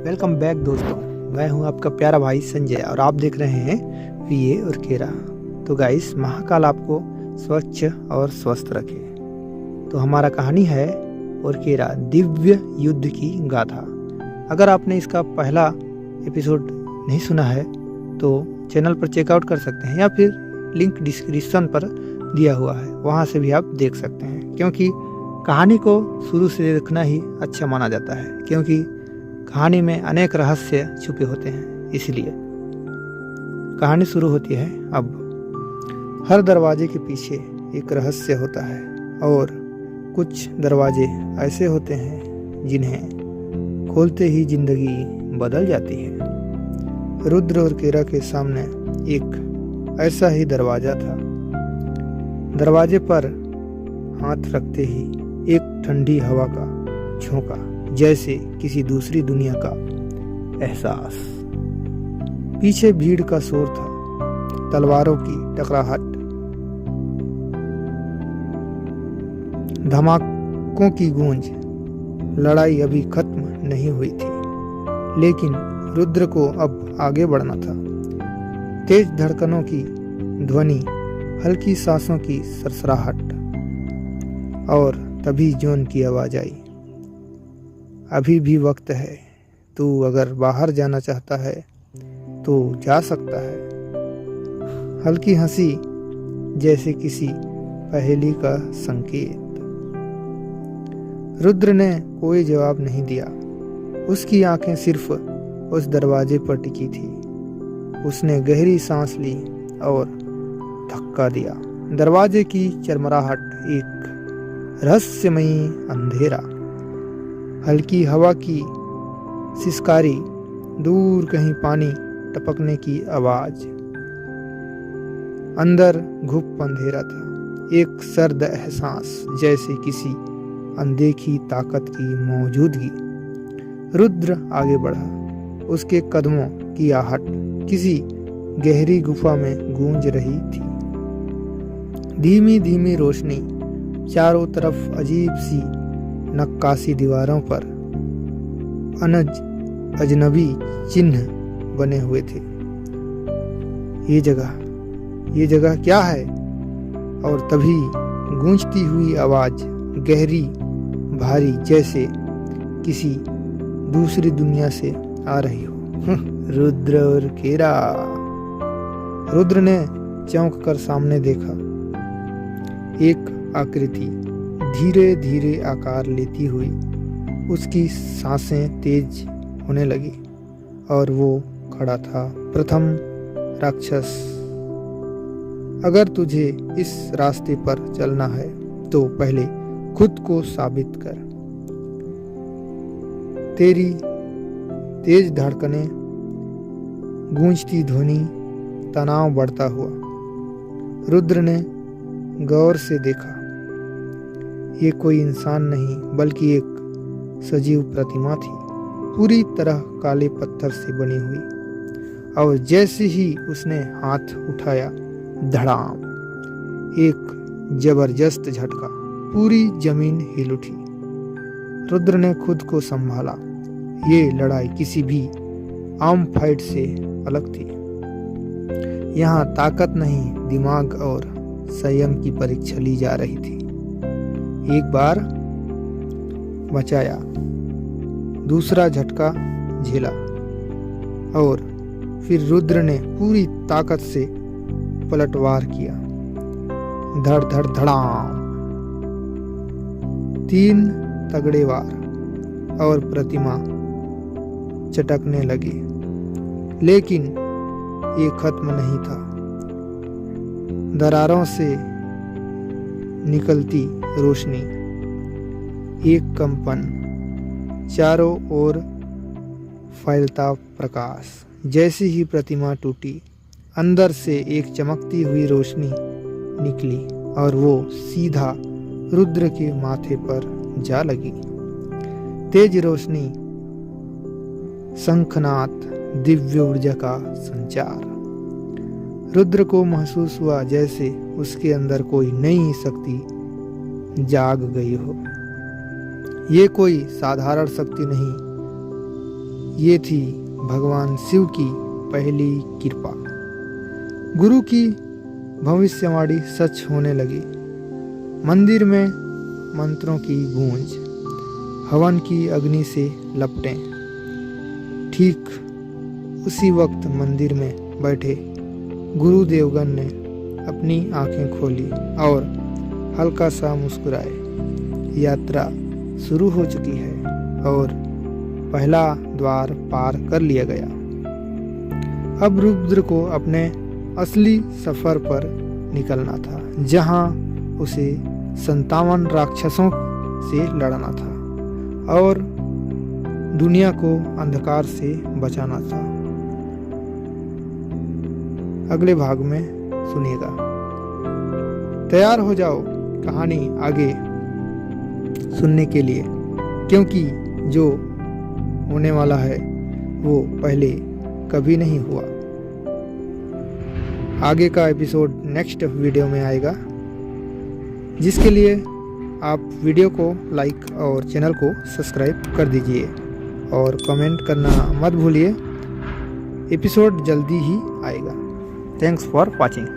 Welcome back दोस्तों, मैं हूं आपका प्यारा भाई संजय और आप देख रहे हैं वीए और केरा। तो गाइस, महाकाल आपको स्वच्छ और स्वस्थ रखे। तो हमारा कहानी है और केरा दिव्य युद्ध की गाथा। अगर आपने इसका पहला एपिसोड नहीं सुना है तो चैनल पर चेकआउट कर सकते हैं या फिर लिंक डिस्क्रिप्शन पर दिया हुआ है, वहां से भी आप देख सकते हैं। क्योंकि कहानी को शुरू से देखना ही अच्छा माना जाता है, क्योंकि कहानी में अनेक रहस्य छुपे होते हैं। इसलिए कहानी शुरू होती है अब। हर दरवाजे के पीछे एक रहस्य होता है और कुछ दरवाजे ऐसे होते हैं जिन्हें खोलते ही जिंदगी बदल जाती है। रुद्र और केरा के सामने एक ऐसा ही दरवाजा था। दरवाजे पर हाथ रखते ही एक ठंडी हवा का झोंका, जैसे किसी दूसरी दुनिया का एहसास। पीछे भीड़ का शोर था, तलवारों की टकराहट, धमाकों की गूंज। लड़ाई अभी खत्म नहीं हुई थी, लेकिन रुद्र को अब आगे बढ़ना था। तेज धड़कनों की ध्वनि, हल्की सांसों की सरसराहट, और तभी जॉन की आवाज आई। अभी भी वक्त है, तू अगर बाहर जाना चाहता है तो जा सकता है। हल्की हंसी, जैसे किसी पहेली का संकेत। रुद्र ने कोई जवाब नहीं दिया। उसकी आंखें सिर्फ उस दरवाजे पर टिकी थी। उसने गहरी सांस ली और धक्का दिया। दरवाजे की चरमराहट, एक रहस्यमयी अंधेरा, हल्की हवा की सिसकारी, दूर कहीं पानी टपकने की आवाज। अंदर घुप अंधेरा था, एक सर्द एहसास, जैसे किसी अनदेखी ताकत की मौजूदगी। रुद्र आगे बढ़ा। उसके कदमों की आहट किसी गहरी गुफा में गूंज रही थी। धीमी धीमी रोशनी, चारों तरफ अजीब सी नक्काशी, दीवारों पर अजनबी चिन्ह बने हुए थे। ये जगह क्या है? और तभी गूंजती हुई आवाज, गहरी भारी, जैसे किसी दूसरी दुनिया से आ रही हो। रुद्र और केरा। रुद्र ने चौंक कर सामने देखा। एक आकृति धीरे धीरे आकार लेती हुई, उसकी सांसें तेज होने लगी और वो खड़ा था। प्रथम राक्षस। अगर तुझे इस रास्ते पर चलना है तो पहले खुद को साबित कर। तेरी तेज धड़कनें, गूंजती ध्वनि, तनाव बढ़ता हुआ। रुद्र ने गौर से देखा। ये कोई इंसान नहीं, बल्कि एक सजीव प्रतिमा थी, पूरी तरह काले पत्थर से बनी हुई। और जैसे ही उसने हाथ उठाया, धड़ाम, एक जबरदस्त झटका, पूरी जमीन हिल उठी। रुद्र ने खुद को संभाला। ये लड़ाई किसी भी आम फाइट से अलग थी। यहाँ ताकत नहीं, दिमाग और संयम की परीक्षा ली जा रही थी। एक बार बचाया, दूसरा झटका झेला, और फिर रुद्र ने पूरी ताकत से पलटवार किया। धड़ धड़ धड़ाम, 3 तगड़े वार, और प्रतिमा चटकने लगी। लेकिन ये खत्म नहीं था। दरारों से निकलती रोशनी, एक कंपन, चारों ओर फैलता प्रकाश। जैसे ही प्रतिमा टूटी, अंदर से एक चमकती हुई रोशनी निकली और वो सीधा रुद्र के माथे पर जा लगी। तेज रोशनी, शंखनाद, दिव्य ऊर्जा का संचार। रुद्र को महसूस हुआ जैसे उसके अंदर कोई नई शक्ति जाग गई हो। ये कोई साधारण शक्ति नहीं, ये थी भगवान शिव की पहली कृपा। गुरु की भविष्यवाणी सच होने लगी। मंदिर में मंत्रों की गूंज, हवन की अग्नि से लपटें। ठीक उसी वक्त मंदिर में बैठे गुरु देवगन ने अपनी आंखें खोली और हल्का सा मुस्कुराए। यात्रा शुरू हो चुकी है और पहला द्वार पार कर लिया गया। अब रुद्र को अपने असली सफर पर निकलना था, जहां उसे 57 राक्षसों से लड़ना था और दुनिया को अंधकार से बचाना था। अगले भाग में सुनिएगा। तैयार हो जाओ कहानी आगे सुनने के लिए, क्योंकि जो होने वाला है वो पहले कभी नहीं हुआ। आगे का एपिसोड नेक्स्ट वीडियो में आएगा, जिसके लिए आप वीडियो को लाइक और चैनल को सब्सक्राइब कर दीजिए और कमेंट करना मत भूलिए। एपिसोड जल्दी ही आएगा। Thanks for watching.